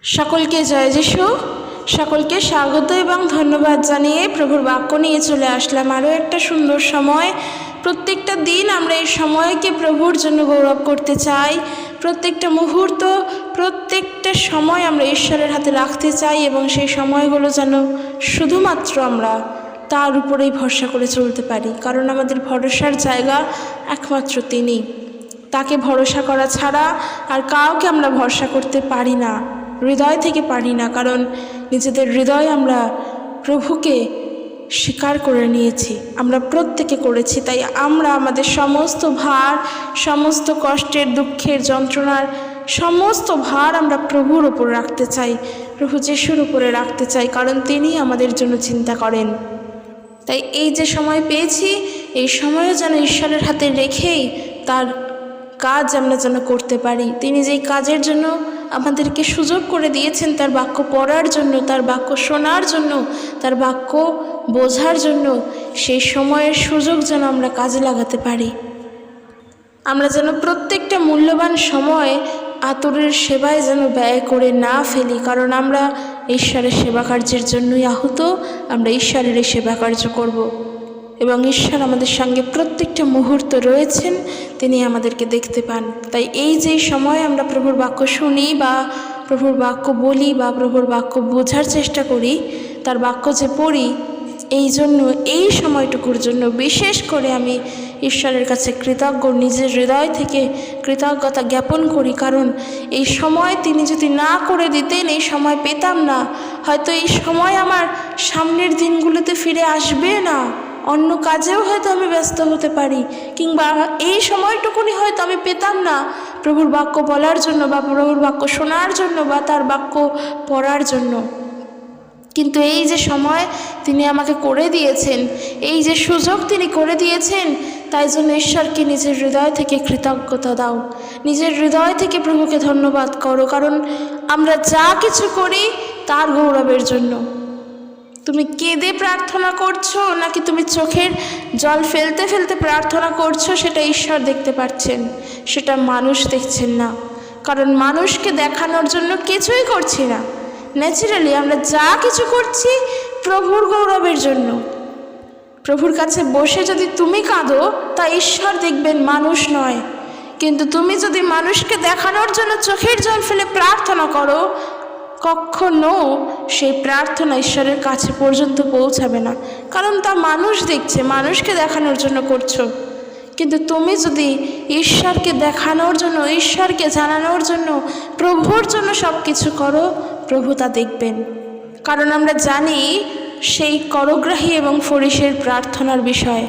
সকলকে জয় যিশু। সকলকে স্বাগত এবং ধন্যবাদ জানিয়ে প্রভুর বাক্য নিয়ে চলে আসলাম আরও একটা সুন্দর সময়। প্রত্যেকটা দিন আমরা এই সময়কে প্রভুর জন্য গৌরব করতে চাই। প্রত্যেকটা মুহূর্ত, প্রত্যেকটা সময় আমরা ঈশ্বরের হাতে রাখতে চাই এবং সেই সময়গুলো যেন শুধুমাত্র আমরা তার উপরেই ভরসা করে চলতে পারি, কারণ আমাদের ভরসার জায়গা একমাত্র তিনি। তাকে ভরসা করা ছাড়া আর কাউকে আমরা ভরসা করতে পারি না, হৃদয় থেকে পারি না, কারণ নিজেদের হৃদয় আমরা প্রভুকে স্বীকার করে নিয়েছি, আমরা প্রত্যেকে করেছি। তাই আমরা আমাদের সমস্ত ভার, সমস্ত কষ্টের, দুঃখের, যন্ত্রণার সমস্ত ভার আমরা প্রভুর ওপর রাখতে চাই, প্রভু যিশুর উপরে রাখতে চাই, কারণ তিনি আমাদের জন্য চিন্তা করেন। তাই এই যে সময় পেয়েছি, এই সময়ও যেন ঈশ্বরের হাতে রেখেই তার কাজ আমরা যেন করতে পারি। তিনি যেই কাজের জন্য আমাদেরকে সুযোগ করে দিয়েছেন, তার বাক্য পড়ার জন্য, তার বাক্য শোনার জন্য, তার বাক্য বোঝার জন্য, সেই সময়ের সুযোগ যেন আমরা কাজে লাগাতে পারি। আমরা যেন প্রত্যেকটা মূল্যবান সময় আতরের সেবায় যেন ব্যয় করে না ফেলি, কারণ আমরা ঈশ্বরের সেবা কার্যের জন্যই আহত। আমরা ঈশ্বরের এই সেবা কার্য করব এবং ঈশ্বর আমাদের সঙ্গে প্রত্যেকটা মুহূর্ত রয়েছেন, তিনি আমাদেরকে দেখতে পান। তাই এই যে সময় আমরা প্রভুর বাক্য শুনি বা প্রভুর বাক্য বলি বা প্রভুর বাক্য বোঝার চেষ্টা করি, তার বাক্য যে পড়ি, এই জন্য এই সময়টুকুর জন্য বিশেষ করে আমি ঈশ্বরের কাছে কৃতজ্ঞ, নিজের হৃদয় থেকে কৃতজ্ঞতা জ্ঞাপন করি। কারণ এই সময় তিনি যদি না করে দিতেন, এই সময় পেতাম না, হয়তো এই সময় আমার সামনের দিনগুলোতে ফিরে আসবে না, অন্য কাজেও হয়তো আমি ব্যস্ত হতে পারি, কিংবা এই সময়টুকুনি হয়তো আমি পেতাম না প্রভুর বাক্য বলার জন্য বা প্রভুর বাক্য শোনার জন্য বা তার বাক্য পড়ার জন্য। কিন্তু এই যে সময় তিনি আমাকে করে দিয়েছেন, এই যে সুযোগ তিনি করে দিয়েছেন, তাই জন্য ঈশ্বরকে নিজের হৃদয় থেকে কৃতজ্ঞতা দাও, নিজের হৃদয় থেকে প্রভুকে ধন্যবাদ করো, কারণ আমরা যা কিছু করি তার গৌরবের জন্য। তুমি কেঁদে প্রার্থনা করছো নাকি তুমি চোখের জল ফেলতে ফেলতে প্রার্থনা করছো, সেটা ঈশ্বর দেখতে পাচ্ছেন, সেটা মানুষ দেখছেন না। কারণ মানুষকে দেখানোর জন্য কিছুই করছি না, ন্যাচারালি আমরা যা কিছু করছি প্রভুর গৌরবের জন্য। প্রভুর কাছে বসে যদি তুমি কাঁদো, তা ঈশ্বর দেখবেন, মানুষ নয়। কিন্তু তুমি যদি মানুষকে দেখানোর জন্য চোখের জল ফেলে প্রার্থনা করো, কখনো সেই প্রার্থনা ঈশ্বরের কাছে পর্যন্ত পৌঁছাবে না, কারণ তা মানুষ দেখছে, মানুষকে দেখানোর জন্য করছো। কিন্তু তুমি যদি ঈশ্বরকে দেখানোর জন্য, ঈশ্বরকে জানানোর জন্য, প্রভুর জন্য সব কিছু করো, প্রভু তা দেখবেন। কারণ আমরা জানি সেই করগ্রাহী এবং ফরিসের প্রার্থনার বিষয়।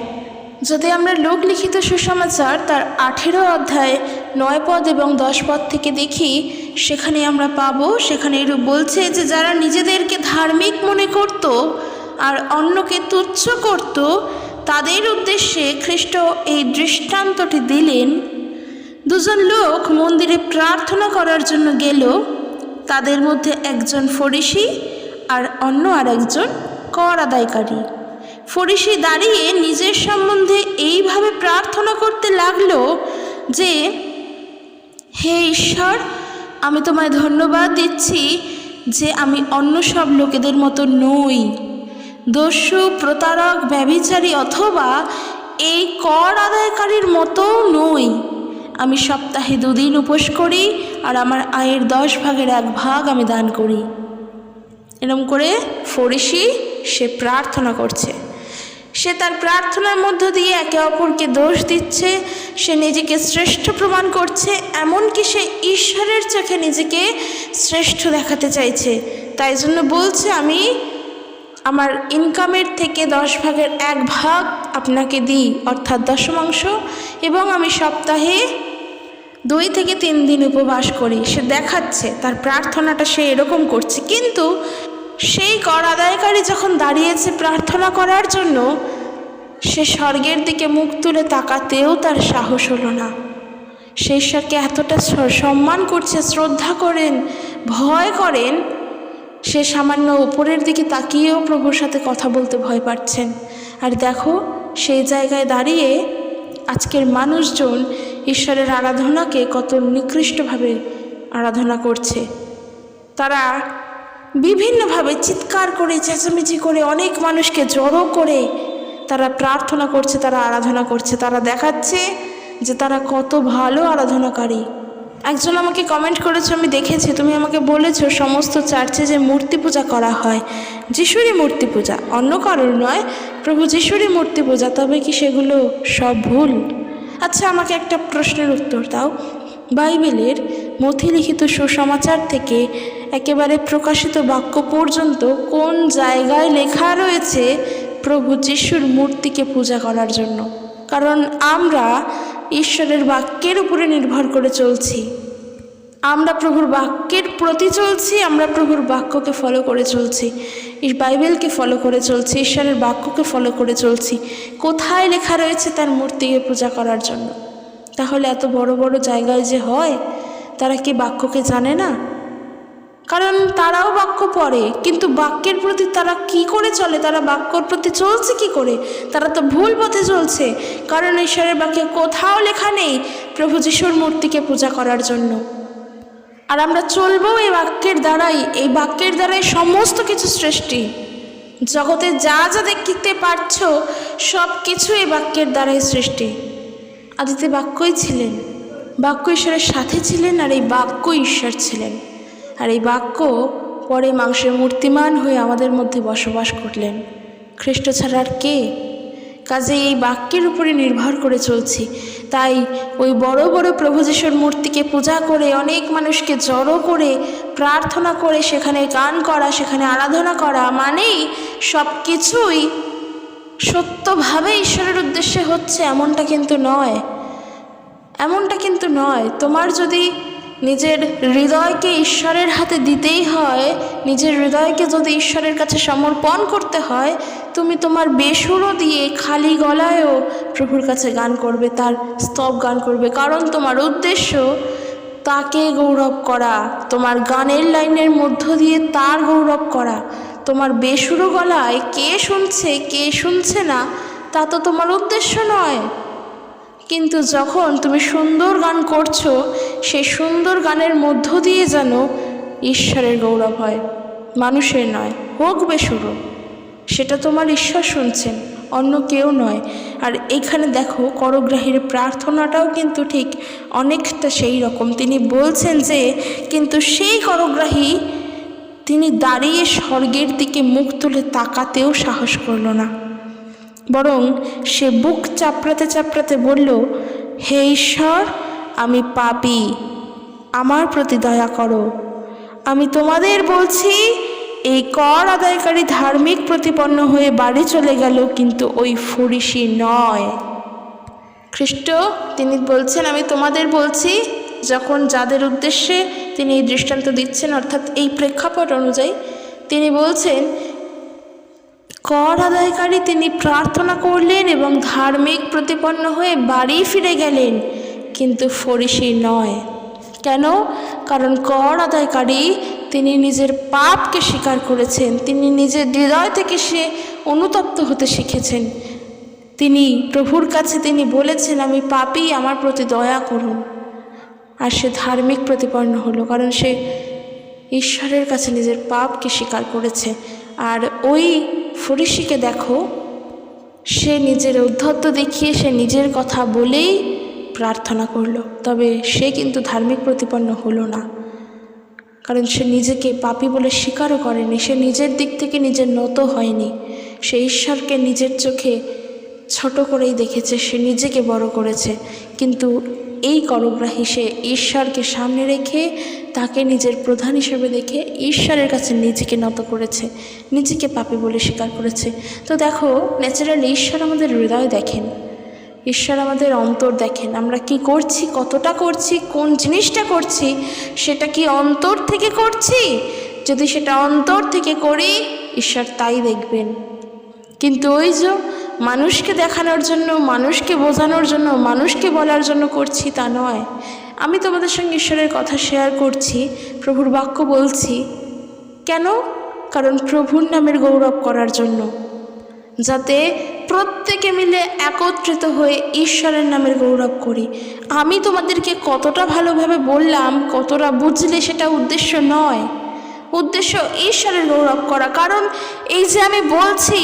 যদি আমরা লোকলিখিত সুসমাচার তার 18 অধ্যায় 9 পদ এবং 10 পদ থেকে দেখি, সেখানে আমরা পাবো, সেখানে এরূপ বলছে যে যারা নিজেদেরকে ধার্মিক মনে করত আর অন্যকে তুচ্ছ করত, তাদের উদ্দেশ্যে খ্রিস্ট এই দৃষ্টান্তটি দিলেন। দুজন লোক মন্দিরে প্রার্থনা করার জন্য গেল, তাদের মধ্যে একজন ফরিসি আর অন্য আরেকজন কর আদায়কারী। ফরিসি দাঁড়িয়ে নিজের সম্বন্ধে এইভাবে প্রার্থনা করতে লাগলো যে, হে ঈশ্বর, আমি তোমায় ধন্যবাদ দিচ্ছি যে আমি অন্য সব লোকেদের মতো নই, দস্যু, প্রতারক, ব্যভিচারী অথবা এই কর আদায়কারীর মতোও নই। আমি সপ্তাহে 2 দিন উপোস করি আর আমার আয়ের 10 ভাগের 1 ভাগ আমি দান করি। এরকম করে ফরিসি সে প্রার্থনা করছে, সে তার প্রার্থনার মধ্য দিয়ে একে অপরকে দোষ দিচ্ছে, সে নিজেকে শ্রেষ্ঠ প্রমাণ করছে, এমনকি সে ঈশ্বরের চোখে নিজেকে শ্রেষ্ঠ দেখাতে চাইছে। তাই জন্য বলছে, আমি আমার ইনকামের থেকে 10 ভাগের 1 ভাগ আপনাকে দিই, অর্থাৎ দশমাংশ, এবং আমি সপ্তাহে 2 থেকে 3 দিন উপবাস করি। সে দেখাচ্ছে তার প্রার্থনাটা, সে এরকম করছে। কিন্তু সেই কর আদায়কারী যখন দাঁড়িয়েছে প্রার্থনা করার জন্য, সে স্বর্গের দিকে মুখ তুলে তাকাতেও তার সাহস হলো না। সে ঈশ্বরকে এতটা সম্মান করছে, শ্রদ্ধা করেন, ভয় করেন, সে সামান্য উপরের দিকে তাকিয়েও প্রভুর সাথে কথা বলতে ভয় পাচ্ছেন। আর দেখো, সেই জায়গায় দাঁড়িয়ে আজকের মানুষজন ঈশ্বরের আরাধনাকে কত নিকৃষ্টভাবে আরাধনা করছে। তারা বিভিন্নভাবে চিৎকার করে চেঁচামেচি করে অনেক মানুষকে জড়ো করে তারা প্রার্থনা করছে, তারা আরাধনা করছে, তারা দেখাচ্ছে যে তারা কত ভালো আরাধনাকারী। একজন আমাকে কমেন্ট করেছে, আমি দেখেছি, তুমি আমাকে বলেছো সমস্ত চার্চে যে মূর্তি পূজা করা হয়, যিশুরই মূর্তি পূজা, অন্য কারোর নয়, প্রভু যিশুরই মূর্তি পূজা, তবে কি সেগুলো সব ভুল? আচ্ছা, আমাকে একটা প্রশ্নের উত্তর দাও। বাইবেলের মথিলিখিত সুসমাচার থেকে একেবারে প্রকাশিত বাক্য পর্যন্ত কোন জায়গায় লেখা রয়েছে প্রভু যিশুর মূর্তিকে পূজা করার জন্য? কারণ আমরা ঈশ্বরের বাক্যের উপরে নির্ভর করে চলছি, আমরা প্রভুর বাক্যের প্রতি চলছি, আমরা প্রভুর বাক্যকে ফলো করে চলছি, বাইবেলকে ফলো করে চলছি, ঈশ্বরের বাক্যকে ফলো করে চলছি। কোথায় লেখা রয়েছে তার মূর্তিকে পূজা করার জন্য? তাহলে এত বড় বড় জায়গায় যে হয়, তারা কি বাক্যকে জানে না? কারণ তারাও বাক্য পড়ে, কিন্তু বাক্যের প্রতি তারা কি করে চলে? তারা বাক্যর প্রতি চলছে কি করে? তারা তো ভুল পথে চলছে। কারণ ঈশ্বরের বাক্যে কোথাও লেখা নেই প্রভু যিশুর মূর্তিকে পূজা করার জন্য। আর আমরা চলবো এই বাক্যের দ্বারাই। এই বাক্যের দ্বারাই সমস্ত কিছু সৃষ্টি, জগতে যা যা দেখতে পাচ্ছ সব কিছু এই বাক্যের দ্বারাই সৃষ্টি। আদিতে বাক্যই ছিলেন, বাক্য ঈশ্বরের সাথে ছিলেন, আর এই বাক্য ঈশ্বর ছিলেন। আর এই বাক্য পরে মাংসের মূর্তিমান হয়ে আমাদের মধ্যে বসবাস করলেন। খ্রিস্ট ছাড়া আর কে? কাজে এই বাক্যের উপরে নির্ভর করে চলছি। তাই ওই বড় বড় প্রভু যিশুর মূর্তিকে পূজা করে অনেক মানুষকে জড়ো করে প্রার্থনা করে সেখানে গান করা, সেখানে আরাধনা করা মানেই সব কিছুই সত্যভাবে ঈশ্বরের উদ্দেশ্যে হচ্ছে, এমনটা কিন্তু নয়। এমনটা কিন্তু নয়। তোমার যদি নিজের হৃদয়কে ঈশ্বরের হাতে দিতেই হয়, নিজের হৃদয়কে যদি ঈশ্বরের কাছে সমর্পণ করতে হয়, তুমি তোমার বেসুরো দিয়ে খালি গলায়ও প্রভুর কাছে গান করবে, তার স্তব গান করবে। কারণ তোমার উদ্দেশ্য তাকে গৌরব করা, তোমার গানের লাইনের মধ্য দিয়ে তার গৌরব করা। তোমার বেসুরো গলায় কে শুনছে কে শুনছে না তা তো তোমার উদ্দেশ্য নয়। কিন্তু যখন তুমি সুন্দর গান করছো, সেই সুন্দর গানের মধ্য দিয়ে যেন ঈশ্বরের গৌরব হয়, মানুষের নয়। হোক বেসুরো, সেটা তোমার ঈশ্বর শুনছেন, অন্য কেউ নয়। আর এখানে দেখো, করগ্রাহীর প্রার্থনাটাও কিন্তু ঠিক অনেকটা সেই রকম। তিনি বলছেন যে কিন্তু সেই করগ্রাহী তিনি দাঁড়িয়ে স্বর্গের দিকে মুখ তুলে তাকাতেও সাহস করল না, বরং সে বুক চাপড়াতে চাপড়াতে বলল, হে ঈশ্বর, আমি পাপী, আমার প্রতি দয়া করো। আমি তোমাদের বলছি, এই কর আদায়কারী ধার্মিক প্রতিপন্ন হয়ে বাড়ি চলে গেল, কিন্তু ওই ফরিসি নয়। খ্রিস্ট তিনি বলছেন, আমি তোমাদের বলছি, যখন যাদের উদ্দেশ্যে তিনি এই দৃষ্টান্ত দিচ্ছেন, অর্থাৎ এই প্রেক্ষাপট অনুযায়ী তিনি বলছেন, কর আদায়কারী তিনি প্রার্থনা করলেন এবং ধার্মিক প্রতিপন্ন হয়ে বাড়ি ফিরে গেলেন, কিন্তু ফরিসি নয়। কেন? কারণ কর আদায়কারী তিনি নিজের পাপকে স্বীকার করেছেন, তিনি নিজের হৃদয় থেকে সে অনুতপ্ত হতে শিখেছেন। তিনি প্রভুর কাছে তিনি বলেছেন, আমি পাপী, আমার প্রতি দয়া করুন। আর সে ধার্মিক প্রতিপন্ন হলো, কারণ সে ঈশ্বরের কাছে নিজের পাপকে স্বীকার করেছে। আর ওই ফরিসিকে দেখো, সে নিজের ঔদ্ধত্য দেখিয়ে সে নিজের কথা বলেই প্রার্থনা করলো, তবে সে কিন্তু ধার্মিক প্রতিপন্ন হলো না। কারণ সে নিজেকে পাপী বলে স্বীকারও করেনি, সে নিজের দিক থেকে নিজের নত হয়নি, সে ঈশ্বরকে নিজের চোখে ছোট করেই দেখেছে, সে নিজেকে বড় করেছে। কিন্তু এই করগ্রাহী সে ঈশ্বরকে সামনে রেখে তাকে নিজের প্রধান হিসেবে দেখে ঈশ্বরের কাছে নিজেকে নত করেছে, নিজেকে পাপী বলে স্বীকার করেছে। তো দেখো, ন্যাচারালি ঈশ্বর আমাদের হৃদয় দেখেন, ঈশ্বর আমাদের অন্তর দেখেন। আমরা কি করছি, কতটা করছি, কোন জিনিসটা করছি, সেটা কি অন্তর থেকে করছি? যদি সেটা অন্তর থেকে করি, ঈশ্বর তাই দেখবেন। কিন্তু ওই যে মানুষকে দেখানোর জন্য, মানুষকে বোঝানোর জন্য, মানুষকে বলার জন্য করছি, তা নয়। আমি তোমাদের সঙ্গে ঈশ্বরের কথা শেয়ার করছি, প্রভুর বাক্য বলছি। কেন? কারণ প্রভুর নামের গৌরব করার জন্য, যাতে প্রত্যেকে মিলে একত্রিত হয়ে ঈশ্বরের নামের গৌরব করি। আমি তোমাদেরকে কতটা ভালোভাবে বললাম, কতটা বুঝলে, সেটা উদ্দেশ্য নয়। উদ্দেশ্য ঈশ্বরের গৌরব করা। কারণ এই যে আমি বলছি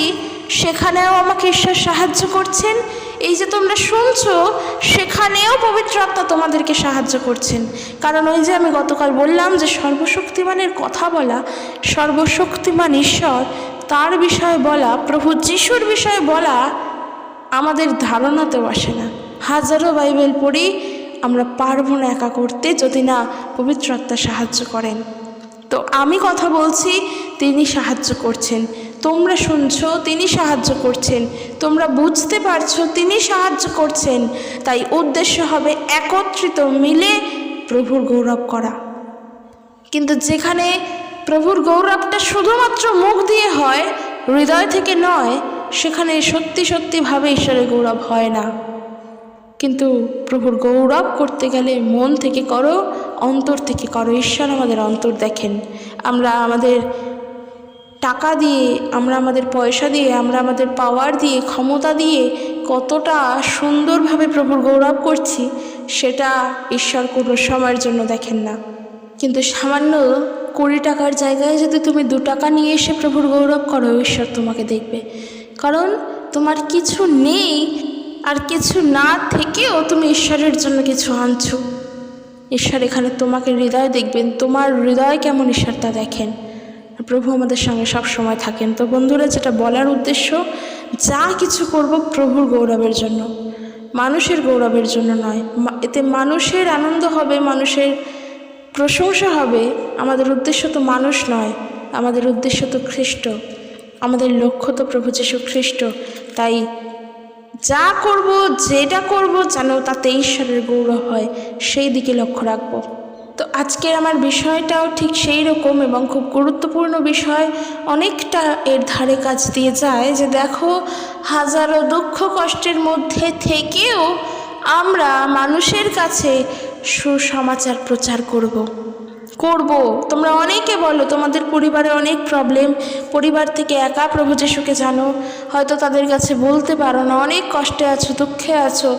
সেখানেও আমাকে ঈশ্বর সাহায্য করছেন, এই যে তোমরা শুনছো সেখানেও পবিত্র আত্মা তোমাদেরকে সাহায্য করছেন। কারণ ওই যে আমি গতকাল বললাম যে সর্বশক্তিমানের কথা বলা, সর্বশক্তিমান ঈশ্বর তার বিষয়ে বলা, প্রভু যিশুর বিষয়ে বলা আমাদের ধারণাতেও আসে না। হাজারো বাইবেল পড়ি, আমরা পারবো না একা করতে যদি না পবিত্র আত্মা সাহায্য করেন। তো আমি কথা বলছি, তিনি সাহায্য করছেন। তোমরা শুনছো, তিনি সাহায্য করছেন। তোমরা বুঝতে পারছো, তিনি সাহায্য করছেন। তাই উদ্দেশ্য হবে একত্রিত মিলে প্রভুর গৌরব করা। কিন্তু যেখানে প্রভুর গৌরবটা শুধুমাত্র মুখ দিয়ে হয়, হৃদয় থেকে নয়, সেখানে সত্যি সত্যিভাবে ঈশ্বরের গৌরব হয় না। কিন্তু প্রভুর গৌরব করতে গেলে মন থেকে করো, অন্তর থেকে করো। ঈশ্বর আমাদের অন্তর দেখেন। আমরা আমাদের টাকা দিয়ে, আমরা আমাদের পয়সা দিয়ে, আমরা আমাদের পাওয়ার দিয়ে, ক্ষমতা দিয়ে কতটা সুন্দরভাবে প্রভুর গৌরব করছি সেটা ঈশ্বর কোনো সময়ের জন্য দেখেন না। কিন্তু সামান্য 20 টাকার জায়গায় যদি তুমি 2 টাকা নিয়ে এসে প্রভুর গৌরব করো, ঈশ্বর তোমাকে দেখবে। কারণ তোমার কিছু নেই, আর কিছু না থেকেও তুমি ঈশ্বরের জন্য কিছু আনছো। ঈশ্বর এখানে তোমাকে হৃদয় দেখবেন, তোমার হৃদয় কেমন ঈশ্বর তা দেখেন। প্রভু আমাদের সঙ্গে সব সময় থাকেন। তো বন্ধুরা, যেটা বলার উদ্দেশ্য, যা কিছু করব প্রভুর গৌরবের জন্য, মানুষের গৌরবের জন্য নয়। এতে মানুষের আনন্দ হবে, মানুষের প্রশংসা হবে। আমাদের উদ্দেশ্য তো মানুষ নয়, আমাদের উদ্দেশ্য তো খ্রিস্ট, আমাদের লক্ষ্য তো প্রভু যীশু খ্রিস্ট। তাই যা করব, যেটা করব, যেন তাতে ঈশ্বরের গৌরব হয়, সেই দিকে লক্ষ্য রাখব। তো আজকের আমার বিষয়টাও ঠিক সেই রকম এবং খুব গুরুত্বপূর্ণ বিষয়। অনেকটা এর ধারে কাজ দিয়ে যায় যে দেখো, হাজারো দুঃখ কষ্টের মধ্যে থেকেও আমরা মানুষের কাছে সুসমাচার প্রচার করব। তোমরা অনেকে বলো তোমাদের পরিবারে অনেক প্রবলেম, পরিবার থেকে একা প্রভু যিশুকে জানো, হয়তো তাদের কাছে বলতে পারো না, অনেক কষ্টে আছো, দুঃখে আছো।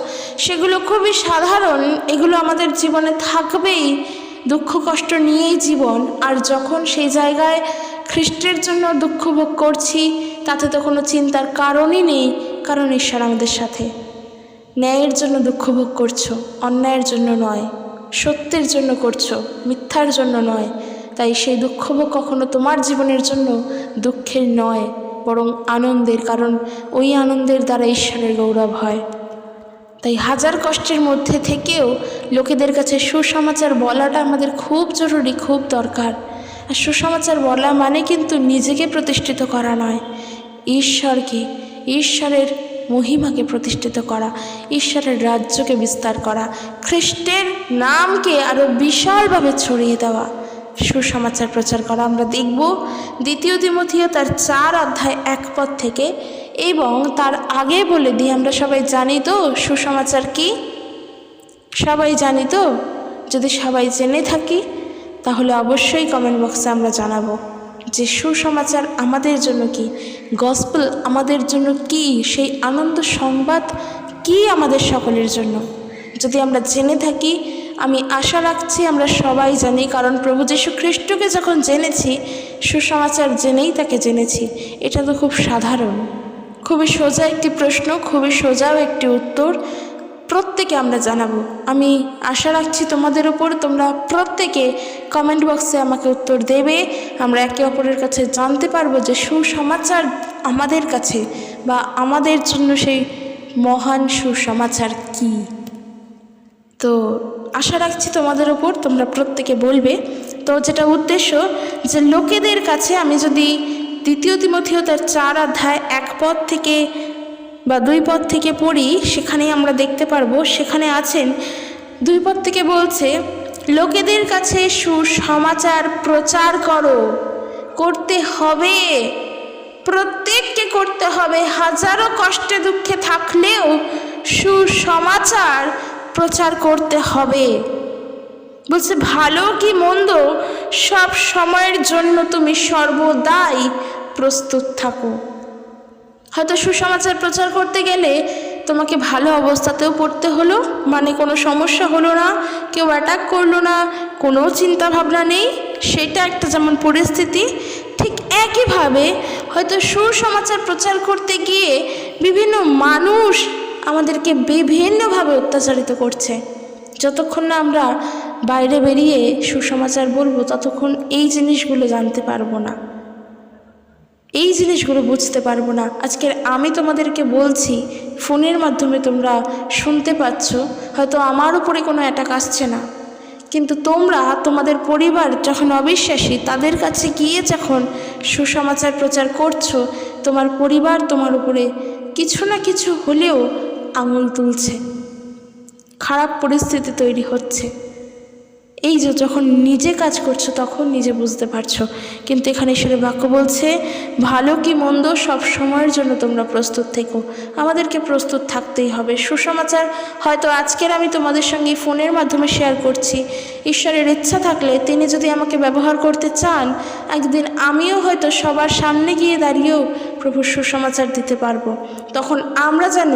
সেগুলো খুবই সাধারণ, এগুলো আমাদের জীবনে থাকবেই। দুঃখ কষ্ট নিয়েই জীবন। আর যখন সেই জায়গায় খ্রিস্টের জন্য দুঃখ ভোগ করছি, তাতে তো কোনো চিন্তার কারণই নেই, কারণ ঈশ্বর আমাদের সাথে। ন্যায়ের জন্য দুঃখ ভোগ করছো, অন্যায়ের জন্য নয়, সত্যের জন্য করছো, মিথ্যার জন্য নয়। তাই সেই দুঃখ ভোগ কখনো তোমার জীবনের জন্য দুঃখের নয়, বরং আনন্দের। কারণ ওই আনন্দের দ্বারা ঈশ্বরের গৌরব হয়। তাই হাজার কষ্টের মধ্যে থেকেও লোকেদের কাছে সুসমাচার বলাটা আমাদের খুব জরুরি, খুব দরকার। আর সুসমাচার বলা মানে কিন্তু নিজেকে প্রতিষ্ঠিত করা নয়, ঈশ্বরকে, ঈশ্বরের মহিমাকে প্রতিষ্ঠিত করা, ঈশ্বরের রাজ্যকে বিস্তার করা, খ্রিস্টের নামকে আরও বিশালভাবে ছড়িয়ে দেওয়া, সুসমাচার প্রচার করা। আমরা দেখব 2 তিমথিও তার 4 অধ্যায় 1 পদ থেকে। এবং তার আগে বলে দিই, আমরা সবাই জানি তো সুসমাচার কি? সবাই জানি তো? যদি সবাই জেনে থাকি তাহলে অবশ্যই কমেন্ট বক্সে আমরা জানাবো যে সুসমাচার আমাদের জন্য কি, গসপেল আমাদের জন্য কি, সেই আনন্দ সংবাদ কি আমাদের সকলের জন্য। যদি আমরা জেনে থাকি, আমি আশা রাখছি আমরা সবাই জানি। কারণ প্রভু যীশু খ্রিস্টকে যখন জেনেছি, সুসমাচার জেনেই তাকে জেনেছি। এটা তো খুব সাধারণ, খুবই সোজা একটি প্রশ্ন, খুবই সোজাও একটি উত্তর। প্রত্যেকে আমরা জানাবো। আমি আশা রাখছি তোমাদের উপর, তোমরা প্রত্যেকে কমেন্ট বক্সে আমাকে উত্তর দেবে। আমরা একে অপরের কাছে জানতে পারবো যে সুসমাচার আমাদের কাছে বা আমাদের জন্য সেই মহান সুসমাচার কি। তো আশা রাখছি তোমাদের উপর, তোমরা প্রত্যেকে বলবে। তো যেটা উদ্দেশ্য, যে লোকেদের কাছে আমি যদি 2 তিমথিও তার 4 অধ্যায় 1 পদ থেকে বা 2 পদ থেকে পড়ি, সেখানে আমরা দেখতে পারবো, সেখানে আছেন 2 পদ থেকে বলছে, লোকেদের কাছে সুসমাচার প্রচার করতে হবে, প্রত্যেককে করতে হবে। হাজারো কষ্টে দুঃখে থাকলেও সুসমাচার প্রচার করতে হবে। বলছে ভালো কি মন্দ সব সময়ের জন্য তুমি সর্বদাই প্রস্তুত থাকো। হয়তো সুসমাচার প্রচার করতে গেলে তোমাকে ভালো অবস্থাতেও পড়তে হলো, মানে কোনো সমস্যা হলো না, কেউ অ্যাটাক করলো না, কোনো চিন্তা ভাবনা নেই, সেটা একটা যেমন পরিস্থিতি, ঠিক একইভাবে হয়তো সুসমাচার প্রচার করতে গিয়ে বিভিন্ন মানুষ আমাদেরকে বিভিন্নভাবে অত্যাচারিত করছে। যতক্ষণ না আমরা বাইরে বেরিয়ে সুসমাচার বলবো, ততক্ষণ এই জিনিসগুলো জানতে পারবো না, এই জিনিসগুলো বুঝতে পারবো না। আজকে আমি তোমাদেরকে বলছি, ফোনের মাধ্যমে তোমরা শুনতে পাচ্ছ, হয়তো আমার উপরে কোনো অ্যাটাক আসছে না, কিন্তু তোমরা তোমাদের পরিবার যখন অবিশ্বাসী, তাদের কাছে গিয়ে যখন সুসমাচার প্রচার করছো, তোমার পরিবার তোমার উপরে কিছু না কিছু হলেও আঙুল তুলছে, খারাপ পরিস্থিতি তৈরি হচ্ছে। এই যে যখন নিজে কাজ করছো তখন নিজে বুঝতে পারছো। কিন্তু এখানে ঈশ্বরের বাক্য বলছে, ভালো কি মন্দ সব সময়ের জন্য তোমরা প্রস্তুত থেকো। আমাদেরকে প্রস্তুত থাকতেই হবে। সুসমাচার হয়তো আজকের আমি তোমাদের সঙ্গে ফোনের মাধ্যমে শেয়ার করছি, ঈশ্বরের ইচ্ছা থাকলে তিনি যদি আমাকে ব্যবহার করতে চান, একদিন আমিও হয়তো সবার সামনে গিয়ে দাঁড়িয়েও প্রভুর সুসমাচার দিতে পারবো। তখন আমরা যেন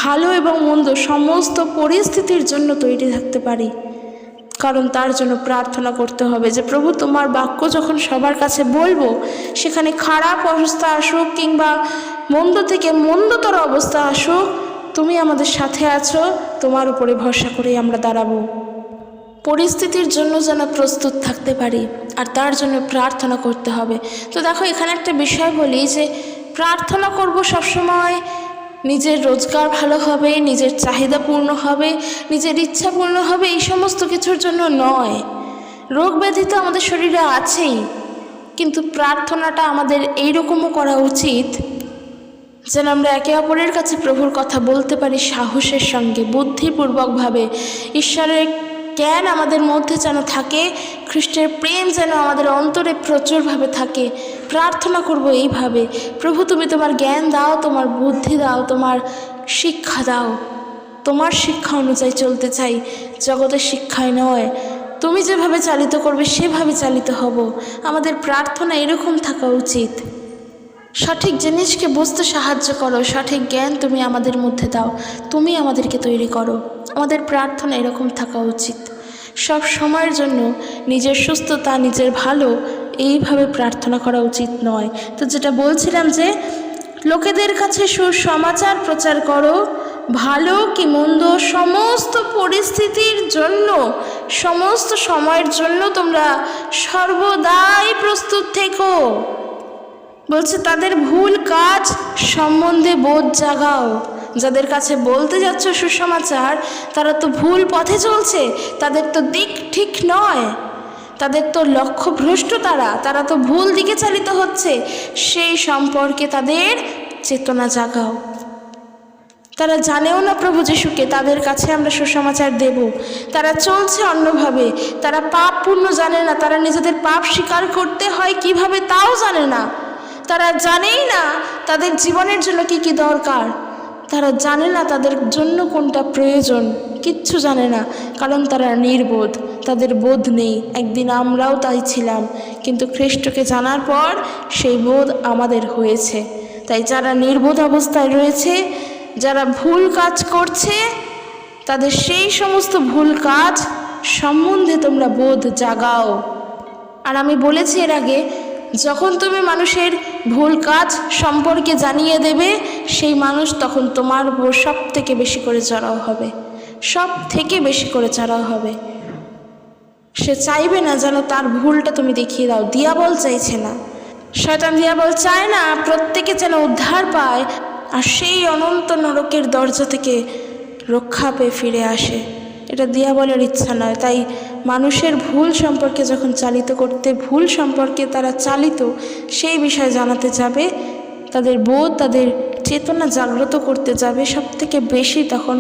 ভালো এবং মন্দ সমস্ত পরিস্থিতির জন্য তৈরি থাকতে পারি। কারণ তার জন্য প্রার্থনা করতে হবে যে প্রভু, তোমার বাক্য যখন সবার কাছে বলবো, সেখানে খারাপ অবস্থা আসুক কিংবা মন্দ থেকে মন্দতর অবস্থা আসুক, তুমি আমাদের সাথে আছো, তোমার উপরে ভরসা করেই আমরা দাঁড়াবো। পরিস্থিতির জন্য যেন প্রস্তুত থাকতে পারি, আর তার জন্য প্রার্থনা করতে হবে। তো দেখো, এখানে একটা বিষয় বলি যে প্রার্থনা করব সবসময় নিজের রোজগার ভালো হবে, নিজের চাহিদা পূর্ণ হবে, নিজের ইচ্ছা পূর্ণ হবে, এই সমস্ত কিছুর জন্য নয়। রোগ ব্যাধি তো আমাদের শরীরে আছেই, কিন্তু প্রার্থনাটা আমাদের এইরকমও করা উচিত যেন আমরা একে অপরের কাছে প্রভুর কথা বলতে পারি সাহসের সঙ্গে, বুদ্ধিপূর্বকভাবে। ঈশ্বরের জ্ঞান আমাদের মধ্যে যেন থাকে, খ্রিস্টের প্রেম যেন আমাদের অন্তরে প্রচুরভাবে থাকে। প্রার্থনা করব এইভাবে, প্রভু তুমি তোমার জ্ঞান দাও, তোমার বুদ্ধি দাও, তোমার শিক্ষা দাও। তোমার শিক্ষা অনুযায়ী চলতে চাই, জগতের শিক্ষায় নয়। তুমি যেভাবে চালিত করবে সেভাবে চালিত হব। আমাদের প্রার্থনা এরকম থাকা উচিত। সঠিক জিনিসকে বুঝতে সাহায্য করো, সঠিক জ্ঞান তুমি আমাদের মধ্যে দাও, তুমি আমাদেরকে তৈরি করো। আমাদের প্রার্থনা এরকম থাকা উচিত। সব সময়ের জন্য নিজের সুস্থতা, নিজের ভালো এইভাবে প্রার্থনা করা উচিত নয়। তো যেটা বলছিলাম যে লোকেদের কাছে সুসমাচার প্রচার করো, ভালো কি মন্দ সমস্ত পরিস্থিতির জন্য, সমস্ত সময়ের জন্য তোমরা সর্বদাই প্রস্তুত থেকো। বলছে তাদের ভুল কাজ সম্বন্ধে বোধ জাগাও। যাদের কাছে বলতে যাচ্ছ সুসমাচার, তারা তো ভুল পথে চলছে, তাদের তো দিক ঠিক নয়, তাদের তো লক্ষ্যভ্রষ্ট, তারা তো ভুল দিকে চালিত হচ্ছে, সেই সম্পর্কে তাদের চেতনা জাগাও। তারা জানেও না প্রভু যিশুকে, তাদের কাছে আমরা সুসমাচার দেব। তারা চলছে অন্যভাবে, তারা পাপ পূর্ণ জানে না, তারা নিজেদের পাপ স্বীকার করতে হয় কিভাবে তাও জানে না, তারা জানেই না তাদের জীবনের জন্য কি কি দরকার, তারা জানে না তাদের জন্য কোনটা প্রয়োজন, কিচ্ছু জানে না, কারণ তারা নির্বোধ, তাদের বোধ নেই। একদিন আমরাও তাই ছিলাম, কিন্তু খ্রিস্টকে জানার পর সেই বোধ আমাদের হয়েছে। তাই যারা নির্বোধ অবস্থায় রয়েছে, যারা ভুল কাজ করছে, তাদের সেই সমস্ত ভুল কাজ সম্বন্ধে তোমরা বোধ জাগাও। আর আমি বলেছি এর আগে, যখন তুমি মানুষের ভুল কাজ সম্পর্কে জানিয়ে দেবে, সেই মানুষ তখন তোমার উপর সব থেকে বেশি করে চড়াও হবে, সব থেকে বেশি করে চড়াও হবে। সে চাইবে না যেন তার ভুলটা তুমি দেখিয়ে দাও। দিয়াবল চাইছে না, শয়তান দিয়াবল চায় না প্রত্যেকে যেন উদ্ধার পায় আর সেই অনন্ত নরকের দরজা থেকে রক্ষা পেয়ে ফিরে আসে। এটা দিয়াবলের ইচ্ছা নয়। তাই মানুষের ভুল সম্পর্কে যখন চালিত করতে, ভুল সম্পর্কে তারা চালিত সেই বিষয়ে জানাতে যাবে, তাদের বোধ, তাদের চেতনা জাগ্রত করতে যাবে, সব থেকে বেশি তখন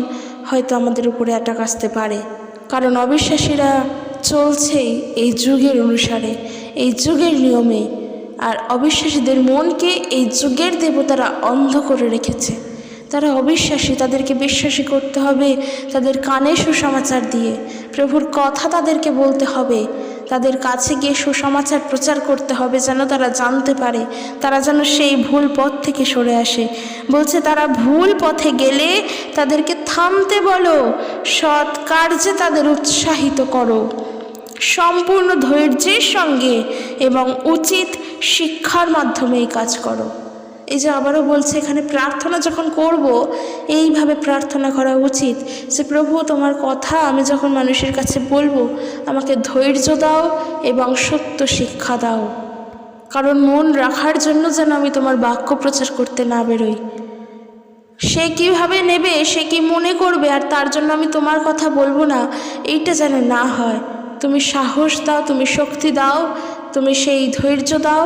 হয়তো আমাদের উপরে অ্যাটাক আসতে পারে। কারণ অবিশ্বাসীরা চলছেই এই যুগের অনুসারে, এই যুগের নিয়মে, আর অবিশ্বাসীদের মনকে এই যুগের দেবতারা অন্ধ করে রেখেছে। তারা অবিশ্বাসী, তাদেরকে বিশ্বাসী করতে হবে তাদের কানে সুসমাচার দিয়ে। প্রভুর কথা তাদেরকে বলতে হবে, তাদের কাছে গিয়ে সুসমাচার প্রচার করতে হবে, যেন তারা জানতে পারে, তারা যেন সেই ভুল পথ থেকে সরে আসে। বলছে তারা ভুল পথে গেলে তাদেরকে থামতে বলো, সৎ কার্যে তাদের উৎসাহিত করো। সম্পূর্ণ ধৈর্যের সঙ্গে এবং উচিত শিক্ষার মাধ্যমে এই কাজ করো। এই যে আবারও বলছে এখানে, প্রার্থনা যখন করব এইভাবে প্রার্থনা করা উচিত যে প্রভু তোমার কথা আমি যখন মানুষের কাছে বলবো আমাকে ধৈর্য দাও এবং সত্য শিক্ষা দাও, কারণ মন রাখার জন্য যেন আমি তোমার বাক্য প্রচার করতে না বেরোই। সে কীভাবে নেবে, সে কি মনে করবে, আর তার জন্য আমি তোমার কথা বলবো না, এইটা যেন না হয়। তুমি সাহস দাও, তুমি শক্তি দাও, তুমি সেই ধৈর্য দাও,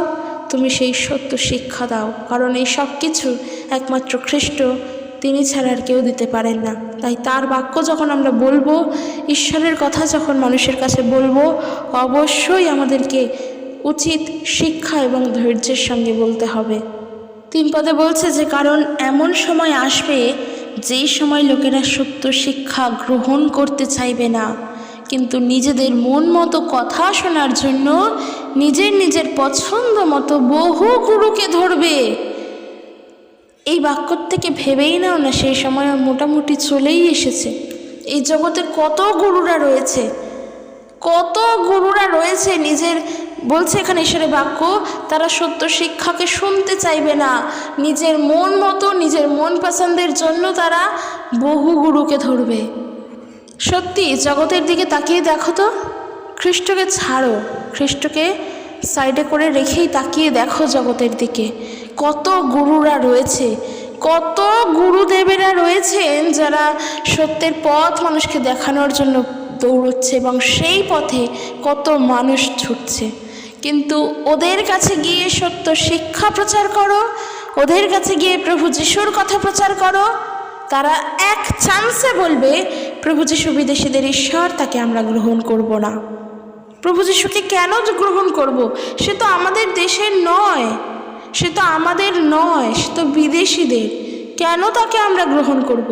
তুমি সেই সত্য শিক্ষা দাও, কারণ এই সব কিছু একমাত্র খ্রিস্ট তিনি ছাড়া আর কেউ দিতে পারেন না। তাই তার বাক্য যখন আমরা বলবো, ঈশ্বরের কথা যখন মানুষের কাছে বলবো, অবশ্যই আমাদেরকে উচিত শিক্ষা এবং ধৈর্যের সঙ্গে বলতে হবে। 3 পদে বলছে যে কারণ এমন সময় আসবে যেই সময় লোকেরা সত্য শিক্ষা গ্রহণ করতে চাইবে না, কিন্তু নিজেদের মন মতো কথা শোনার জন্য নিজের পছন্দ মতো বহু গুরুকে ধরবে। এই বাক্য থেকে ভেবেই নাও না, সেই সময় মোটামুটি চলেই এসেছে। এই জগতে কত গুরুরা রয়েছে, কত গুরুরা রয়েছে নিজের, বলছে এখানে ঈশ্বরের বাক্য, তারা সত্য শিক্ষাকে শুনতে চাইবে না, নিজের মন মতো নিজের মন পছন্দের জন্য তারা বহু গুরুকে ধরবে। সত্যি জগতের দিকে তাকিয়ে দেখো তো, খ্রিস্টকে ছাড়ো, খ্রিস্টকে সাইডে করে রেখেই তাকিয়ে দেখো জগতের দিকে, কত গুরুরা রয়েছে, কত গুরুদেবেরা রয়েছেন যারা সত্যের পথ মানুষকে দেখানোর জন্য দৌড়চ্ছে এবং সেই পথে কত মানুষ ছুটছে। কিন্তু ওদের কাছে গিয়ে সত্য শিক্ষা প্রচার করো, ওদের কাছে গিয়ে প্রভু যিশুর কথা প্রচার করো, তারা এক চান্সে বলবে প্রভু যিশু বিদেশিদের ঈশ্বর, তাকে আমরা গ্রহণ করব না। প্রভু যিশুকে কেন গ্রহণ করব? সে তো আমাদের দেশের নয়, সে তো আমাদের নয়, সে তো বিদেশিদের, কেন তাকে আমরা গ্রহণ করব?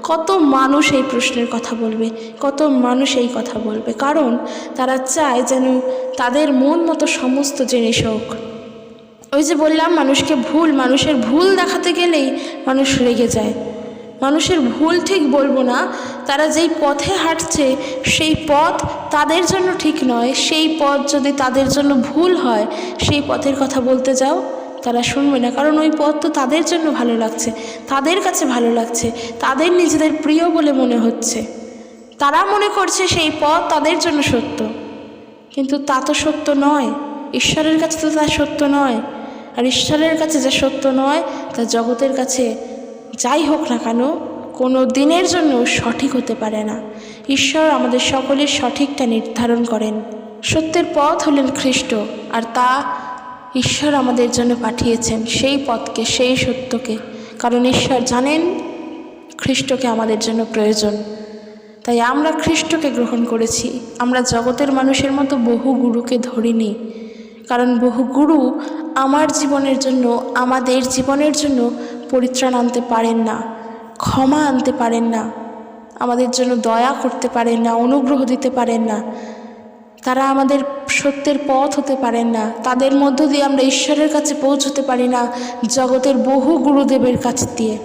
কত মানুষ এই প্রশ্নের কথা বলবে, কত মানুষ এই কথা বলবে, কারণ তারা চায় যেন তাদের মন মতো সমস্ত জিনিস হোক। ওই যে বললাম মানুষের ভুল দেখাতে গেলেই মানুষ রেগে যায়। মানুষের ভুল ঠিক বলবো না, তারা যেই পথে হাঁটছে সেই পথ তাদের জন্য ঠিক নয়, সেই পথ যদি তাদের জন্য ভুল হয়, সেই পথের কথা বলতে যাও, তারা শুনবে না, কারণ ওই পথ তো তাদের জন্য ভালো লাগছে, তাদের কাছে ভালো লাগছে, তাদের নিজেদের প্রিয় বলে মনে হচ্ছে, তারা মনে করছে সেই পথ তাদের জন্য সত্য, কিন্তু তা তো সত্য নয়। ঈশ্বরের কাছে তো তা সত্য নয়, আর ঈশ্বরের কাছে যা সত্য নয় তা জগতের কাছে যাই হোক না কেন কোনো দিনের জন্য সঠিক হতে পারে না। ঈশ্বর আমাদের সকলের সঠিকটা নির্ধারণ করেন। সত্যের পথ হলেন খ্রিস্ট, আর তা ঈশ্বর আমাদের জন্য পাঠিয়েছেন, সেই পথকে, সেই সত্যকে, কারণ ঈশ্বর জানেন খ্রিস্টকে আমাদের জন্য প্রয়োজন। তাই আমরা খ্রিস্টকে গ্রহণ করেছি, আমরা জগতের মানুষের মতো বহু গুরুকে ধরিনি, কারণ বহু গুরু আমার জীবনের জন্য, আমাদের জীবনের জন্য পরিত্রাণ আনতে পারেন না, ক্ষমা আনতে পারেন না, আমাদের জন্য দয়া করতে পারেন না, অনুগ্রহ দিতে পারেন না, তারা আমাদের সত্যের পথ হতে পারেন না, তাদের মধ্য দিয়ে আমরা ঈশ্বরের কাছে পৌঁছতে পারি না জগতের বহু গুরুদেবের কাছ দিয়ে।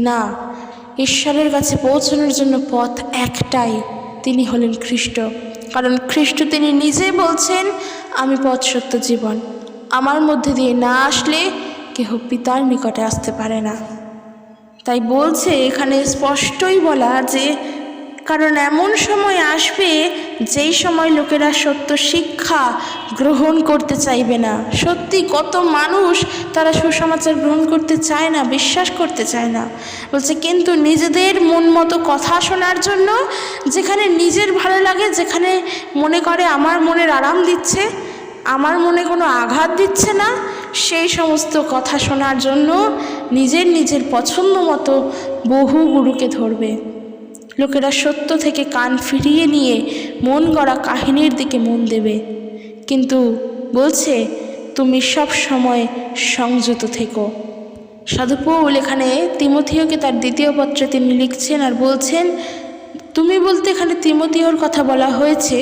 না, ঈশ্বরের কাছে পৌঁছানোর জন্য পথ একটাই, তিনি হলেন খ্রিস্ট, কারণ খ্রিস্ট তিনি নিজে বলছেন আমি পথ সত্য জীবন, আমার মধ্যে দিয়ে না আসলে কেহ পিতার নিকটে আসতে পারে না। তাই বলছে এখানে স্পষ্টই বলা যে কারণ এমন সময় আসবে যেই সময় লোকেরা সত্য শিক্ষা গ্রহণ করতে চাইবে না। সত্যি কত মানুষ তারা সুসমাচার গ্রহণ করতে চায় না, বিশ্বাস করতে চায় না। বলছে কিন্তু নিজেদের মন মতো কথা শোনার জন্য, যেখানে নিজের ভালো লাগে, যেখানে মনে করে আমার মনের আরাম দিচ্ছে, আমার মনে কোনো আঘাত দিচ্ছে না, সেই সমস্ত কথা শোনার জন্য নিজের পছন্দ মতো বহু গুরুকে ধরবে। লোকেরা সত্য থেকে কান ফিরিয়ে নিয়ে মন গড়া কাহিনীর দিকে মন দেবে। কিন্তু বলছে তুমি সব সময় সংযত থেকো। সাধু পৌল এখানে তিমথিওকে তার 2য় পত্রে তিনি লিখছেন আর বলছেন, তুমি বলতে এখানে তিমথিওর কথা বলা হয়েছে,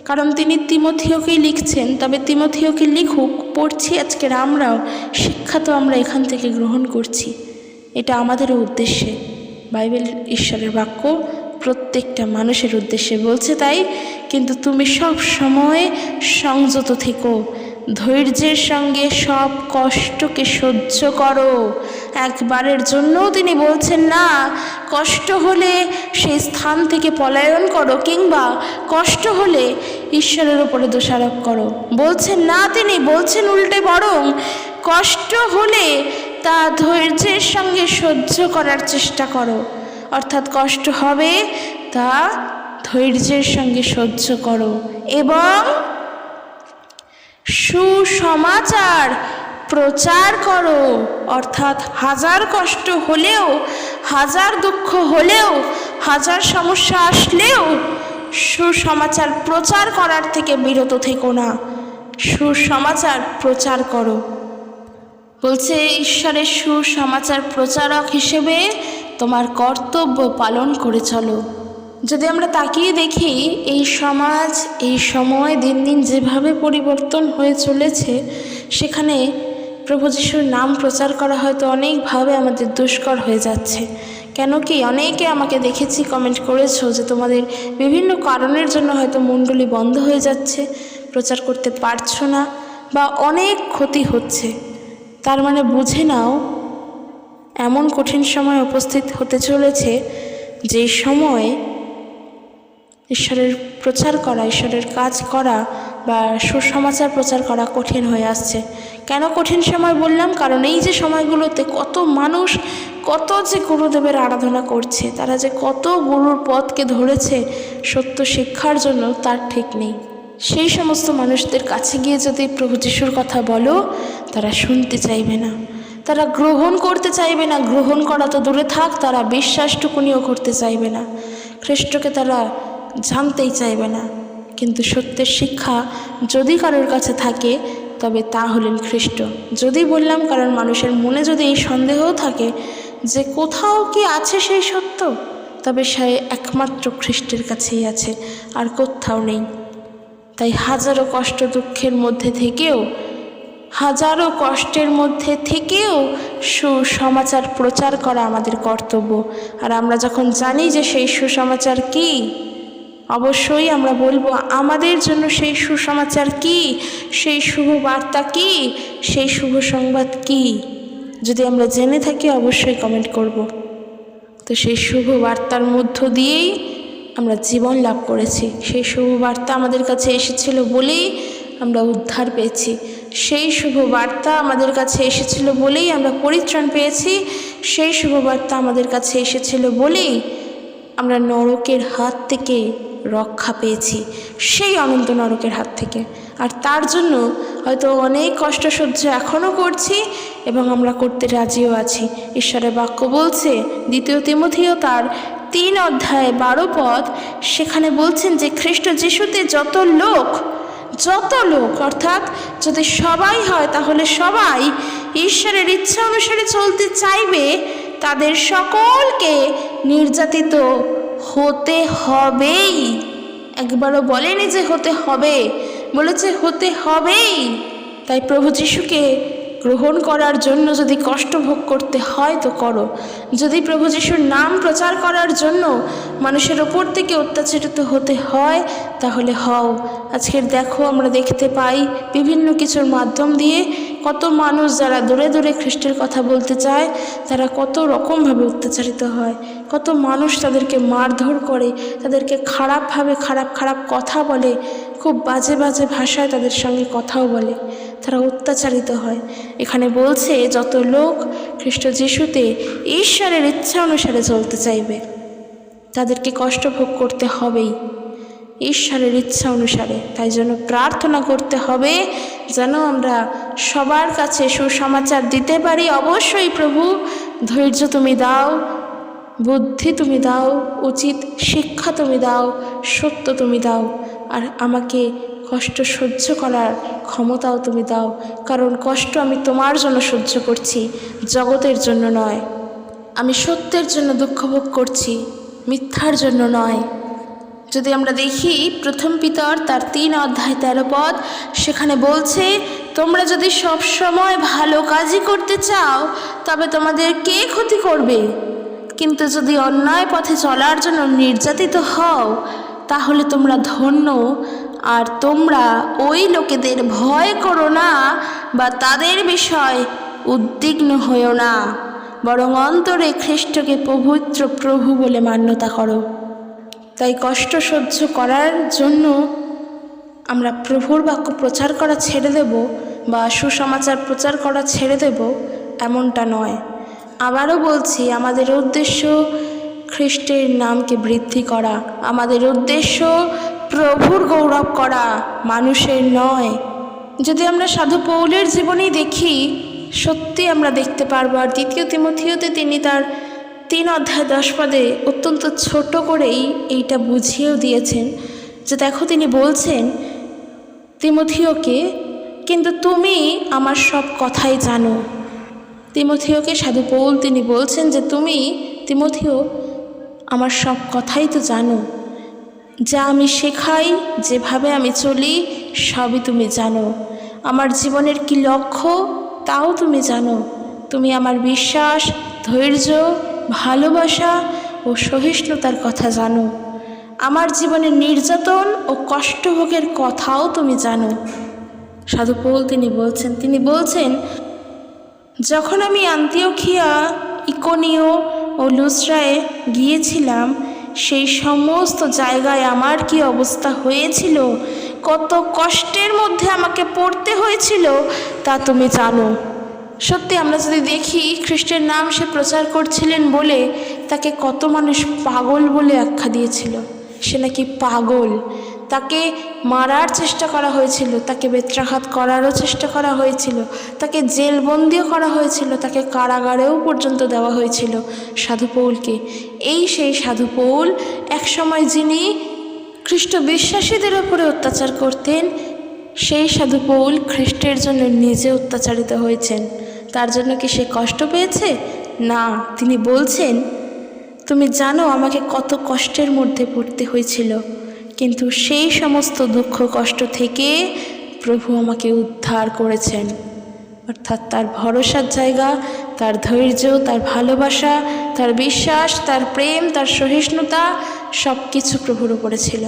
কারণ তিনি তিমথিওকেই লিখছেন। তবে তিমথিওকে লিখুক, পড়ছি আজকের আমরাও, শিক্ষা তো আমরা এখান থেকে গ্রহণ করছি, এটা আমাদেরও উদ্দেশ্যে। বাইবেল ঈশ্বরের বাক্য প্রত্যেকটা মানুষের উদ্দেশ্যে বলছে তাই। কিন্তু তুমি সব সময় সংযত থেকো, ধৈর্যের সঙ্গে সব কষ্টকে সহ্য করো। একবারের জন্যও তিনি বলছেন না কষ্ট হলে সেই স্থান থেকে পলায়ন করো, কিংবা কষ্ট হলে ঈশ্বরের উপরে দোষারোপ করো। বলছেন না, তিনি বলছেন উল্টে বরং কষ্ট হলে তা ধৈর্যের সঙ্গে সহ্য করার চেষ্টা করো। অর্থাৎ কষ্ট হবে তা ধৈর্যের সঙ্গে সহ্য করো এবং সুসমাচার প্রচার করো। অর্থাৎ হাজার কষ্ট হলেও, হাজার দুঃখ হলেও, হাজার সমস্যা আসলেও সুসমাচার প্রচার করার থেকে বিরত থেকো না, সুসমাচার প্রচার করো। বলছে ঈশ্বরের সুসমাচার প্রচারক হিসেবে তোমার কর্তব্য পালন করে চলো। যদি আমরা তাকিয়ে দেখি এই সমাজ, এই সময় দিন দিন যেভাবে পরিবর্তন হয়ে চলেছে, সেখানে প্রভু যিশুর নাম প্রচার করা হয়তো অনেকভাবে আমাদের দুষ্কর হয়ে যাচ্ছে। কেন কি অনেকে আমাকে দেখেছি কমেন্ট করেছো যে তোমাদের বিভিন্ন কারণের জন্য হয়তো মণ্ডলী বন্ধ হয়ে যাচ্ছে, প্রচার করতে পারছো না বা অনেক ক্ষতি হচ্ছে। তার মানে বুঝে নাও এমন কঠিন সময় উপস্থিত হতে চলেছে যে সময় ঈশ্বরের প্রচার করা, ঈশ্বরের কাজ করা বা সুসমাচার প্রচার করা কঠিন হয়ে আসছে। কেন কঠিন সময় বললাম? কারণ এই যে সময়গুলোতে কত মানুষ কত যে গুরুদেবের আরাধনা করছে, তারা যে কত গুরুর পথকে ধরেছে সত্য শিক্ষার জন্য তার ঠিক নেই। সেই সমস্ত মানুষদের কাছে গিয়ে যদি প্রভু যিশুর কথা বলো, তারা শুনতে চাইবে না, তারা গ্রহণ করতে চাইবে না। গ্রহণ করা তো দূরে থাক, তারা বিশ্বাসটুকুনিও করতে চাইবে না, খ্রিস্টকে তারা জানতেই চাইবে না। কিন্তু সত্যের শিক্ষা যদি কারোর কাছে থাকে তবে তা হলেন খ্রিস্ট। যদি বললাম, কারণ মানুষের মনে যদি এই সন্দেহও থাকে যে কোথাও কি আছে সেই সত্য, তবে সে একমাত্র খ্রিস্টের কাছেই আছে, আর কোথাও নেই। তাই হাজারো কষ্ট দুঃখের মধ্যে থেকেও, হাজারো কষ্টের মধ্যে থেকেও সুসমাচার প্রচার করা আমাদের কর্তব্য। আর আমরা যখন জানি যে সেই সুসমাচার কি, অবশ্যই আমরা বলবো আমাদের জন্য সেই সুসমাচার কি, সেই শুভ বার্তা কি, সেই শুভ সংবাদ কি। যদি আমরা জেনে থাকি অবশ্যই কমেন্ট করব। তো সেই শুভ বার্তার মধ্য দিয়েই আমরা জীবন লাভ করেছি, সেই শুভ বার্তা আমাদের কাছে এসেছিল বলেই আমরা উদ্ধার পেয়েছি, সেই শুভ বার্তা আমাদের কাছে এসেছিল বলেই আমরা পরিত্রাণ পেয়েছি, সেই শুভ বার্তা আমাদের কাছে এসেছিল বলেই আমরা নরকের হাত থেকে রক্ষা পেয়েছি, সেই অনন্ত নরকের হাত থেকে। আর তার জন্য হয়তো অনেক কষ্ট সহ্য এখনও করছি এবং আমরা করতে রাজিও আছি। ঈশ্বরের বাক্য বলছে 2 তিমথিও তার 3 অধ্যায় 12 পদ, সেখানে বলছেন যে খ্রিস্ট যিশুতে যত লোক অর্থাৎ যদি সবাই হয় তাহলে সবাই ঈশ্বরের ইচ্ছা অনুসারে চলতে চাইবে, তাদের সকলকে নির্যাতিত হতে হবেই। একবারও বলেনি যে হতে হবে, বলেছে হতে হবেই। তাই প্রভু যিশুকে গ্রহণ করার জন্য যদি কষ্ট ভোগ করতে হয় তো করো। যদি প্রভু যিশুর নাম প্রচার করার জন্য মানুষের ওপর থেকে অত্যাচারিত হতে হয় তাহলে হও। আজকের দেখো আমরা দেখতে পাই বিভিন্ন কিছুর মাধ্যম দিয়ে কত মানুষ যারা দূরে দূরে খ্রিস্টের কথা বলতে চায় তারা কত রকমভাবে অত্যাচারিত হয়, কত মানুষ তাদেরকে মারধর করে, তাদেরকে খারাপভাবে খারাপ কথা বলে, খুব বাজে বাজে ভাষায় তাদের সঙ্গে কথাও বলে, তারা অত্যাচারিত হয়। এখানে বলছে যত লোক খ্রিস্ট যিশুতে ঈশ্বরের ইচ্ছা অনুসারে চলতে চাইবে তাদেরকে কষ্ট ভোগ করতে হবেই ঈশ্বরের ইচ্ছা অনুসারে। তাই জন্য প্রার্থনা করতে হবে যেন আমরা সবার কাছে সুসমাচার দিতে পারি। অবশ্যই প্রভু ধৈর্য তুমি দাও, বুদ্ধি তুমি দাও, উচিত শিক্ষা তুমি দাও, সত্য তুমি দাও, আর আমাকে কষ্ট সহ্য করার ক্ষমতাও তুমি দাও। কারণ কষ্ট আমি তোমার জন্য সহ্য করছি, জগতের জন্য নয়। আমি সত্যের জন্য দুঃখ ভোগ করছি, মিথ্যার জন্য নয়। যদি আমরা দেখি 1 পিতর তার 3 অধ্যায় 13 পদ, সেখানে বলছে তোমরা যদি সব সময় ভালো কাজই করতে চাও তবে তোমাদের কে ক্ষতি করবে? কিন্তু যদি অন্যায় পথে চলার জন্য নির্যাতিত হও তাহলে তোমরা ধন্য। আর তোমরা ওই লোকেদের ভয় করো না বা তাদের বিষয় উদ্বিগ্ন হইও না, বরং অন্তরে খ্রিস্টকে পবিত্র প্রভু বলে মান্যতা করো। তাই কষ্ট সহ্য করার জন্য আমরা প্রভুর বাক্য প্রচার করা ছেড়ে দেব বা সুসমাচার প্রচার করা ছেড়ে দেব এমনটা নয়। আবারও বলছি, আমাদের উদ্দেশ্য খ্রিস্টের নামকে বৃদ্ধি করা, আমাদের উদ্দেশ্য প্রভুর গৌরব করা, মানুষের নয়। যদি আমরা সাধু পৌলের জীবনেই দেখি, সত্যি আমরা দেখতে পারবো। আর 2 তিমথিওতে তিনি তার 3 অধ্যায় 10 পদে অত্যন্ত ছোট করেই এইটা বুঝিয়েও দিয়েছেন যে দেখো, তিনি বলছেন তিমথিওকে, কিন্তু তুমি আমার সব কথাই জানো। তিমথিওকে সাধু পৌল তিনি বলছেন যে তুমি তিমথিও আমার সব কথাই তো জানো, যা আমি শেখাই, যেভাবে আমি চলি, সবই তুমি জানো। আমার জীবনের কি লক্ষ্য তাও তুমি জানো। তুমি আমার বিশ্বাস, ধৈর্য, ভালোবাসা ও সহিষ্ণুতার কথা জানো। আমার জীবনের নির্যাতন ও কষ্টভোগের কথাও তুমি জানো। সাধু পৌল তিনি বলছেন যখন আমি আন্তিওখিয়া, ইকোনিও ও লুস্ট্রায় গিয়েছিলাম, সেই সমস্ত জায়গায় আমার কি অবস্থা হয়েছিল, কত কষ্টের মধ্যে আমাকে পড়তে হয়েছিল, তা তুমি জানো। সত্যি আমরা যদি দেখি, খ্রিস্টের নাম সে প্রচার করছিলেন বলে তাকে কত মানুষ পাগল বলে আখ্যা দিয়েছিল। সে নাকি পাগল। তাকে মারার চেষ্টা করা হয়েছিল, তাকে বেত্রাঘাত করারও চেষ্টা করা হয়েছিল, তাকে জেলবন্দিও করা হয়েছিল, তাকে কারাগারেও পর্যন্ত দেওয়া হয়েছিল সাধু পৌলকে। এই সেই সাধু পৌল, একসময় যিনি খ্রিস্ট বিশ্বাসীদের ওপরে অত্যাচার করতেন, সেই সাধু পৌল খ্রিস্টের জন্য নিজে অত্যাচারিত হয়েছেন। তার জন্য কি সে কষ্ট পেয়েছে? না। তিনি বলছেন তুমি জানো আমাকে কত কষ্টের মধ্যে পড়তে হয়েছিল, কিন্তু সেই সমস্ত দুঃখ কষ্ট থেকে প্রভু আমাকে উদ্ধার করেছেন। অর্থাৎ তার ভরসার জায়গা, তার ধৈর্য, তার ভালোবাসা, তার বিশ্বাস, তার প্রেম, তার সহিষ্ণুতা সব কিছু প্রভুর উপরে ছিল।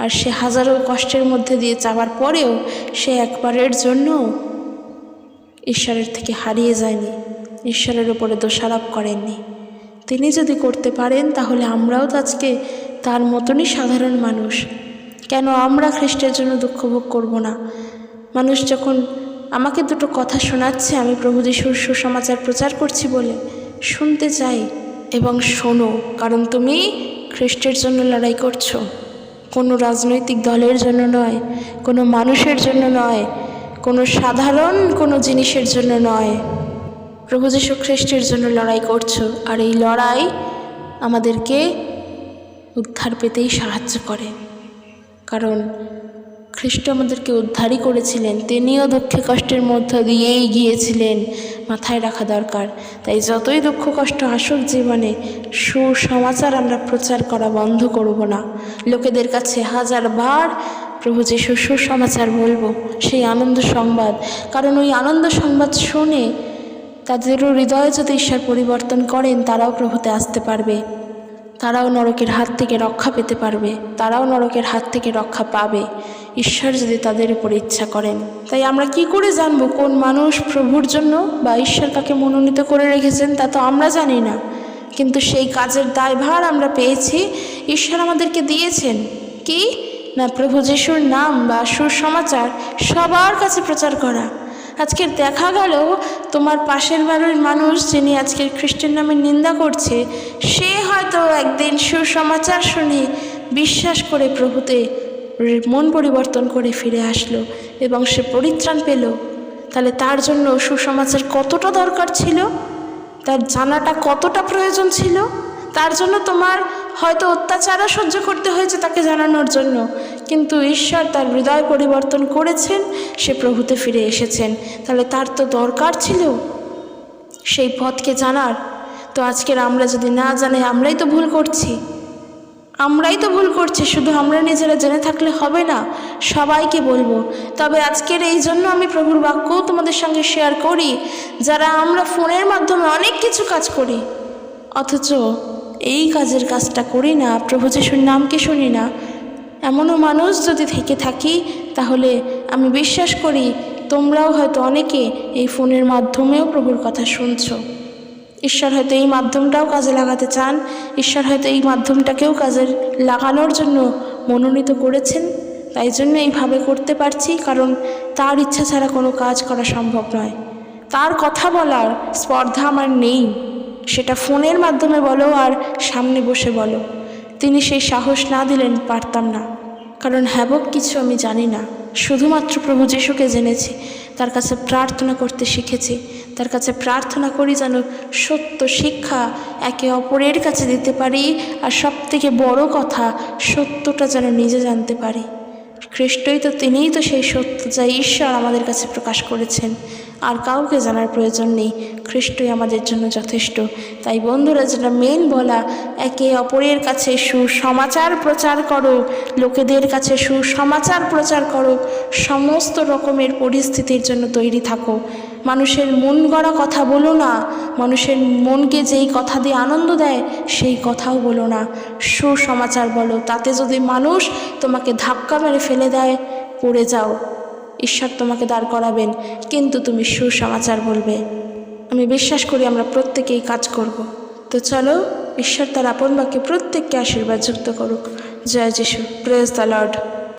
আর সে হাজারো কষ্টের মধ্যে দিয়ে যাওয়ার পরেও সে একবারের জন্য ঈশ্বরের থেকে হারিয়ে যায়নি, ঈশ্বরের উপরে দোষারোপ করেননি। তিনি যদি করতে পারেন তাহলে আমরাও তো আজকে তার মতনই সাধারণ মানুষ। কেন আমরা খ্রিস্টের জন্য দুঃখ ভোগ করব না? মানুষ যখন আমাকে দুটো কথা শোনাচ্ছে, আমি প্রভু যিশুর সুসমাচার প্রচার করছি বলে, শুনতে চাই এবং শোনো, কারণ তুমি খ্রিস্টের জন্য লড়াই করছো, কোনো রাজনৈতিক দলের জন্য নয়, কোনো মানুষের জন্য নয়, কোনো সাধারণ কোনো জিনিসের জন্য নয়, প্রভু যীশু খ্রিস্টের জন্য লড়াই করছো। আর এই লড়াই আমাদেরকে উদ্ধার পেতেই সাহায্য করে, কারণ খ্রিস্ট আমাদেরকে উদ্ধারই করেছিলেন। তিনিও দুঃখে কষ্টের মধ্য দিয়েই গিয়েছিলেন, মাথায় রাখা দরকার। তাই যতই দুঃখ কষ্ট আসুক জীবনে, সুসমাচার আমরা প্রচার করা বন্ধ করব না। লোকেদের কাছে 1000 বার প্রভু যীশুর সুসমাচার বলবো, সেই আনন্দ সংবাদ। কারণ ওই আনন্দ সংবাদ শুনে তাদেরও হৃদয়ে যদি ঈশ্বর পরিবর্তন করেন, তারাও প্রভুতে আসতে পারবে, তারাও নরকের হাত থেকে রক্ষা পেতে পারবে, তারাও নরকের হাত থেকে রক্ষা পাবে, ঈশ্বর যদি তাদের উপর ইচ্ছা করেন। তাই আমরা কি করে জানবো কোন মানুষ প্রভুর জন্য বা ঈশ্বর কাকে মনোনীত করে রেখেছেন, তা তো আমরা জানি না। কিন্তু সেই কাজের দায়ভার আমরা পেয়েছি, ঈশ্বর আমাদেরকে দিয়েছেন। কি না, প্রভু যিশুর নাম বা সুসমাচার সবার কাছে প্রচার করা। আজকের দেখা গেল তোমার পাশের বাড়ির মানুষ যিনি আজকের খ্রিস্টের নামে নিন্দা করছে, সে হয়তো একদিন সুসমাচার শুনে বিশ্বাস করে প্রভুতে মন পরিবর্তন করে ফিরে আসলো এবং সে পরিত্রাণ পেল। তাহলে তার জন্য সুসমাচার কতটা দরকার ছিল, তার জানাটা কতটা প্রয়োজন ছিল। তার জন্য তোমার হয়তো অত্যাচারও সহ্য করতে হয়েছে তাকে জানানোর জন্য, কিন্তু ঈশ্বর তার হৃদয় পরিবর্তন করেছেন, সে প্রভুতে ফিরে এসেছেন। তাহলে তার তো দরকার ছিল সেই পথকে জানার। তো আজকের আমরা যদি না জানি, আমরাই তো ভুল করছি। শুধু আমরা নিজেরা জেনে থাকলে হবে না, সবাইকে বলবো। তবে আজকের এই জন্য আমি প্রভুর বাক্যও তোমাদের সঙ্গে শেয়ার করি, যারা আমরা ফোনের মাধ্যমে অনেক কিছু কাজ করি, অথচ এই কাজটা করি না, প্রভু যিশুর নামকে শুনি না, এমনও মানুষ যদি থেকে থাকি, তাহলে আমি বিশ্বাস করি তোমরাও হয়তো অনেকে এই ফোনের মাধ্যমেও প্রভুর কথা শুনছো। ঈশ্বর হয়তো এই মাধ্যমটাও কাজে লাগাতে চান, ঈশ্বর হয়তো এই মাধ্যমটাকেও কাজে লাগানোর জন্য মনোনীত করেছেন। তাই জন্য এইভাবে করতে পারছি, কারণ তার ইচ্ছা ছাড়া কোনো কাজ করা সম্ভব নয়। তার কথা বলার স্পর্ধা আমার নেই, সেটা ফোনের মাধ্যমে বলো আর সামনে বসে বলো। তিনি সেই সাহস না দিলেন পারতাম না, কারণ হ্যাবক কিছু আমি জানি না, শুধুমাত্র প্রভু যিশুকে জেনেছি, তার কাছে প্রার্থনা করতে শিখেছি। তার কাছে প্রার্থনা করি যেন সত্য শিক্ষা একে অপরের কাছে দিতে পারি, আর সবথেকে বড় কথা, সত্যটা যেন নিজে জানতে পারি। খ্রিস্টই তো, তিনিই তো সেই সত্য যা ঈশ্বর আমাদের কাছে প্রকাশ করেছেন। আর কাউকে জানার প্রয়োজন নেই, খ্রিস্টই আমাদের জন্য যথেষ্ট। তাই বন্ধুরা, যেটা মেন বলা, একে অপরের কাছে সুসমাচার প্রচার করো, লোকেদের কাছে সুসমাচার প্রচার করো, সমস্ত রকমের পরিস্থিতির জন্য তৈরি থাকো। মানুষের মন গড়া কথা বলো না, মানুষের মনকে যেই কথা দিয়ে আনন্দ দেয় সেই কথাও বলো না, সুসমাচার বলো। তাতে যদি মানুষ তোমাকে ধাক্কা মেরে ফেলে দেয়, পড়ে যাও, ঈশ্বর তোমাকে দাঁড় করাবেন, কিন্তু তুমি সুসমাচার বলবে। আমি বিশ্বাস করি আমরা প্রত্যেকেই কাজ করব। তো চলো, ঈশ্বর তার আপন বাক্যে প্রত্যেককে আশীর্বাদ যুক্ত করুক। জয় যিশু, প্রেজ দ্য লর্ড।